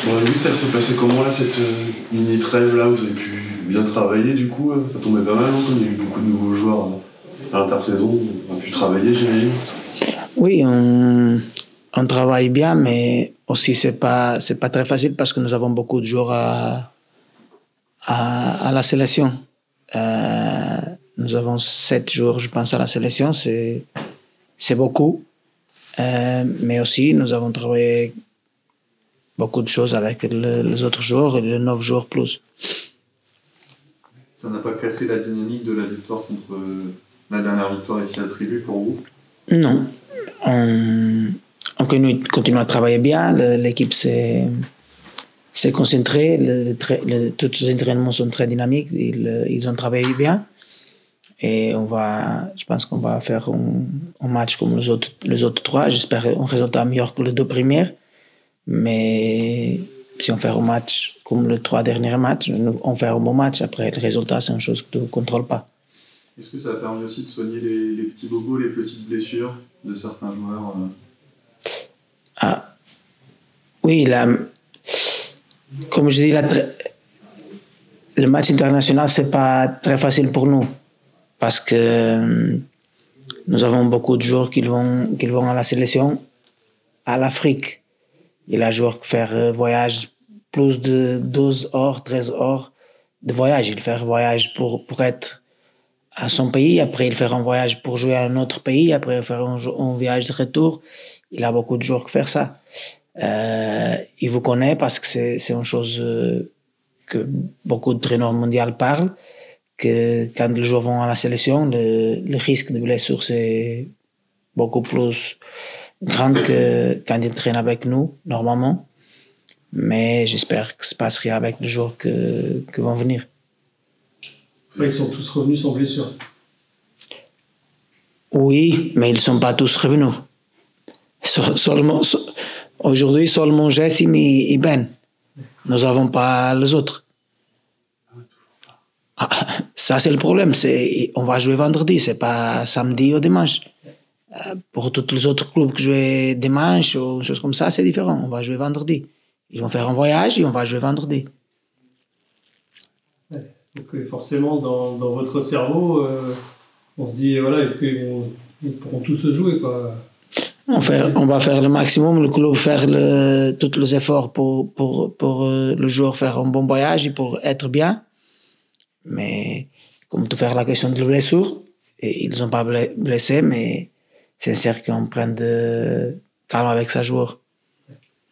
Bon, Louis, ça s'est passé comment là, cette mini trêve là où vous avez pu bien travailler du coup ça tombait pas mal, hein, il y a eu beaucoup de nouveaux joueurs à l'intersaison, on a pu travailler, j'imagine. Oui, on travaille bien, mais aussi c'est pas très facile parce que nous avons beaucoup de joueurs à la sélection. Nous avons 7 joueurs, je pense, à la sélection, c'est beaucoup. Mais aussi, nous avons travaillé beaucoup de choses avec les autres joueurs et les 9 joueurs plus. Ça n'a pas cassé la dynamique de la victoire contre la dernière victoire ici à Tribu pour vous? Non. On continue à travailler bien, l'équipe s'est concentrée, tous les entraînements sont très dynamiques, ils ont travaillé bien. Et je pense qu'on va faire un match comme les autres 3. J'espère un résultat meilleur que les 2 premiers. Mais si on fait un match comme les 3 derniers matchs, on fait un bon match. Après, le résultat, c'est une chose que tu ne contrôles pas. Est-ce que ça a permis aussi de soigner les petits bobos, les petites blessures de certains joueurs Oui, comme je dis, le match international, ce n'est pas très facile pour nous. Parce que nous avons beaucoup de joueurs qui vont à la sélection, à l'Afrique. Il y a des joueurs qui font voyage plus de 12 heures, 13 heures de voyage. Il fait un voyage pour être à son pays, après il fait un voyage pour jouer à un autre pays, après il fait un voyage de retour. Il y a beaucoup de joueurs qui font ça. Il vous connaît parce que c'est une chose que beaucoup de traîneurs mondiaux parlent, que quand les joueurs vont à la sélection, le risque de blessure c'est beaucoup plus grand que quand ils traînent avec nous, normalement. Mais j'espère que ça ne se passe rien avec les joueurs qui vont venir. Ils sont tous revenus sans blessure. Oui, mais ils ne sont pas tous revenus. Aujourd'hui, seulement Jessim et Ben. Nous n'avons pas les autres. Ça, c'est le problème. On va jouer vendredi, ce n'est pas samedi ou dimanche. Pour tous les autres clubs qui jouent dimanche ou des choses comme ça, c'est différent. On va jouer vendredi. Ils vont faire un voyage et on va jouer vendredi. Ouais. Donc forcément, dans votre cerveau, on se dit, voilà, est-ce qu'ils pourront tous se jouer, quoi? On va faire le maximum, le club faire tous les efforts pour le joueur faire un bon voyage et pour être bien. Mais comme tu fais la question de la blessure, ils ne sont pas blessés, mais c'est nécessaire qu'on prenne de calme avec sa joueur.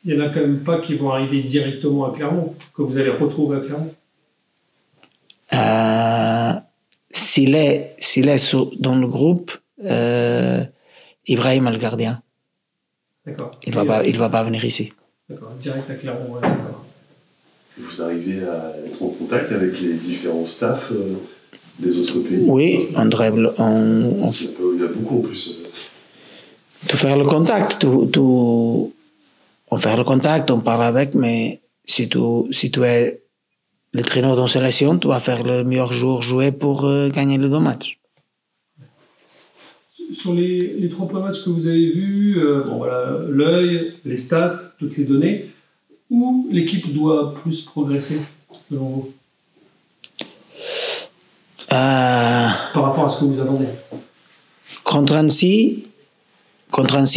Il n'y en a quand même pas qui vont arriver directement à Clermont, que vous allez retrouver à Clermont. S'il est dans le groupe, Ibrahim est le gardien. D'accord. Il va pas venir ici. D'accord, direct à Clermont, ouais, d'accord. Vous arrivez à être en contact avec les différents staffs des autres pays? Oui, il y a beaucoup en plus. Tu fais le contact, on fait le contact, on parle avec, mais si tu es le traîneur dans la sélection, tu vas faire le meilleur jour joué pour gagner les 2 matchs. Sur les 3 premiers matchs que vous avez vus, voilà, l'œil, les stats, toutes les données, où l'équipe doit plus progresser, selon vous? Par rapport à ce que vous attendez. Contre Annecy,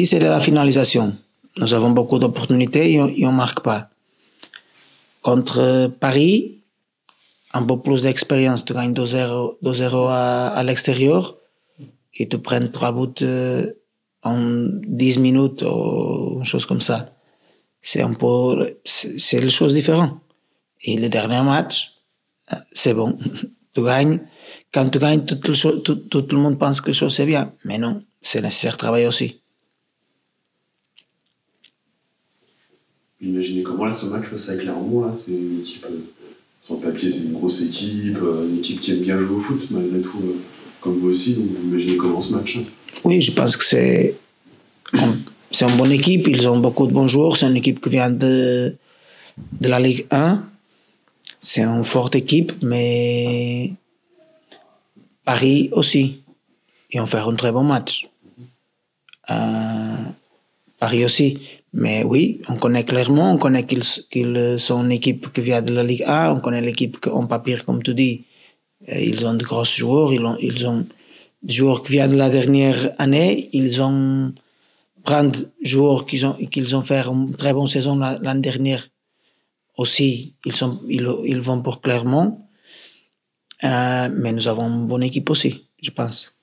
c'est la finalisation. Nous avons beaucoup d'opportunités et on ne marque pas. Contre Paris, un peu plus d'expérience, tu gagnes 2-0 à l'extérieur et tu prends 3 buts en 10 minutes ou une chose comme ça. C'est les choses différentes. Et le dernier match, c'est bon. Tu gagnes. Quand tu gagnes, tout le monde pense que les choses c'est bien. Mais non, c'est nécessaire de travailler aussi. Imaginez comment là, ce match face à Clermont, là, c'est une équipe, sur le papier, c'est une grosse équipe, une équipe qui aime bien jouer au foot, malgré tout, comme vous aussi. Donc vous imaginez comment ce match? Oui, je pense que c'est une bonne équipe. Ils ont beaucoup de bons joueurs. C'est une équipe qui vient de la Ligue 1. C'est une forte équipe, mais Paris aussi. Ils vont faire un très bon match. Paris aussi. Mais oui, on connaît clairement, on connaît qu'ils sont une équipe qui vient de la Ligue A, on connaît l'équipe en papier, comme tu dis. Ils ont de gros joueurs, ils ont des joueurs qui viennent de la dernière année, ils ont prendre joueurs qu'ils ont fait une très bonne saison l'année dernière. Aussi, ils vont pour Clermont, mais nous avons une bonne équipe aussi, je pense.